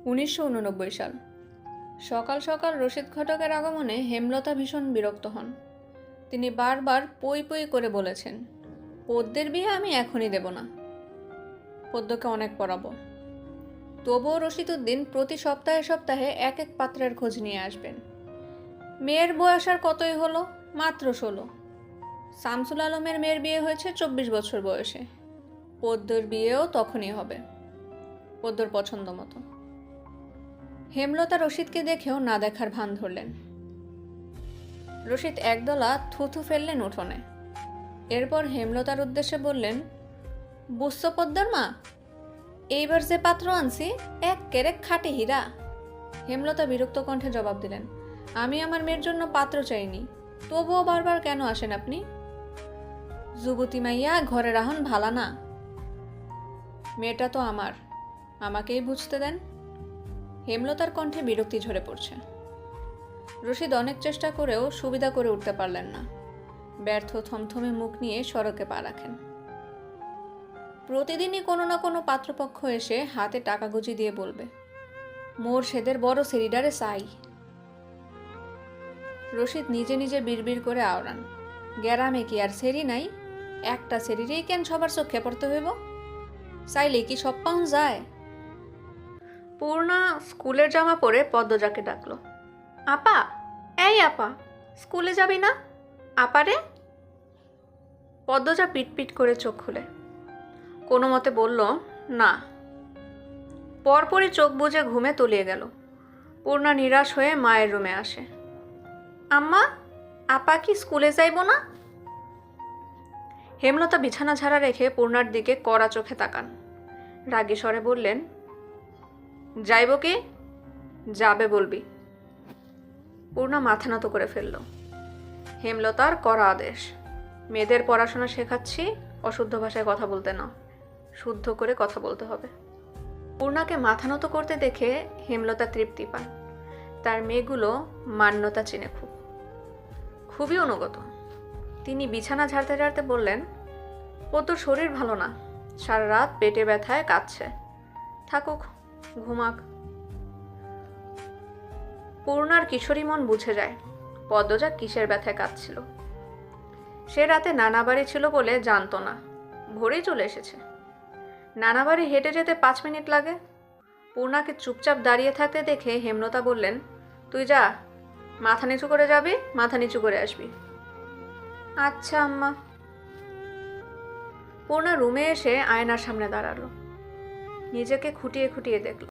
1989 সাল। সকাল সকাল রশিদ ঘটকের আগমনে হেমলতা ভীষণ বিরক্ত হন। তিনি বারবার পই পই করে বলেছেন, পদ্মের বিয়ে আমি এখনই দেব না, পদ্মকে অনেক পড়াবো। তবুও রশিদ উদ্দিন প্রতি সপ্তাহে সপ্তাহে এক এক পাত্রের খোঁজ নিয়ে আসবেন। মেয়ের বয়স আর কতই হলো, মাত্র 16। শামসুল আলমের মেয়ের বিয়ে হয়েছে 24 বছর বয়সে। পদ্মর বিয়েও তখনই হবে, পদ্মর পছন্দ মতো। হেমলতা রশিদকে দেখেও না দেখার ভান ধরলেন। রশিদ একদলা থুথু ফেললেন উঠোনে। এরপর হেমলতার উদ্দেশ্যে বললেন, বুঝছো পদ্মার মা, এইবার যে পাত্র আনছি এক্কেরে খাঁটি হীরা। হেমলতা বিরক্ত কণ্ঠে জবাব দিলেন, আমি আমার মেয়ের জন্য পাত্র চাইনি, তবুও বারবার কেন আসেন আপনি? যুবতী মাইয়া ঘরে রাহন ভালা না। মেয়েটা তো আমার, আমাকেই বুঝতে দেন। হেমলতার কণ্ঠে বিরক্তি ঝরে পড়ছে। রশিদ অনেক চেষ্টা করেও সুবিধা করে উঠতে পারলেন না। ব্যর্থ থমথমে মুখ নিয়ে সড়কে পা রাখেন। প্রতিদিনই কোনো না কোনো পাত্রপক্ষ এসে হাতে টাকা গুজি দিয়ে বলবে, মোর সেদের বড় সেরিডারে চাই। রশিদ নিজে নিজে বিড়বিড় করে আওড়ান, গ্যারামে কি আর সেরি নাই? একটা সেরিরেই কেন সবার চোখে পড়তে হইব? চাইলে কি সব পাউন যায়? পূর্ণা স্কুলের জামা পরে পদ্মজাকে ডাকলো, আপা, এই আপা, স্কুলে যাবি না? আপারে? পদ্মজা পিটপিট করে চোখ খুলে কোনো মতে বলল, না। পরপরই চোখ বুজে ঘুমে তলিয়ে গেল। পূর্ণা নিরাশ হয়ে মায়ের রুমে আসে। আম্মা, আপা কি স্কুলে যাইব না? হেমলতা বিছানা ঝাড়া রেখে পূর্ণার দিকে কড়া চোখে তাকান। রাগী স্বরে বললেন, যাইব কি? যাবে বলবি। পূর্ণা মাথা নত করে ফেলল। হেমলতার কড়া আদেশ, মেয়েদের পড়াশোনা শেখাচ্ছি, অশুদ্ধ ভাষায় কথা বলতে না, শুদ্ধ করে কথা বলতে হবে। পূর্ণাকে মাথা নত করতে দেখে হেমলতা তৃপ্তি পান। তার মেয়েগুলো মান্যতা চিনে খুবই অনুগত। তিনি বিছানা ঝাড়তে ঝাড়তে বললেন, ও তোর শরীর ভালো না, সারা রাত পেটে ব্যথায় কাঁদছে, থাকুক, ঘুমাক। পূর্ণার কিশোরী মন বুঝে যায় পদ্মজা কিসের ব্যথায় কাঁদছিল। সে রাতে নানা বাড়ি ছিল বলে জানতো না, ভোরেই চলে এসেছে। নানা বাড়ি হেঁটে যেতে 5 মিনিট লাগে। পূর্ণাকে চুপচাপ দাঁড়িয়ে থাকতে দেখে হেমলতা বললেন, তুই যা, মাথা নিচু করে যাবি, মাথা নিচু করে আসবি। আচ্ছা আম্মা। পূর্ণা রুমে এসে আয়নার সামনে দাঁড়ালো। নিজেকে খুঁটিয়ে খুঁটিয়ে দেখল।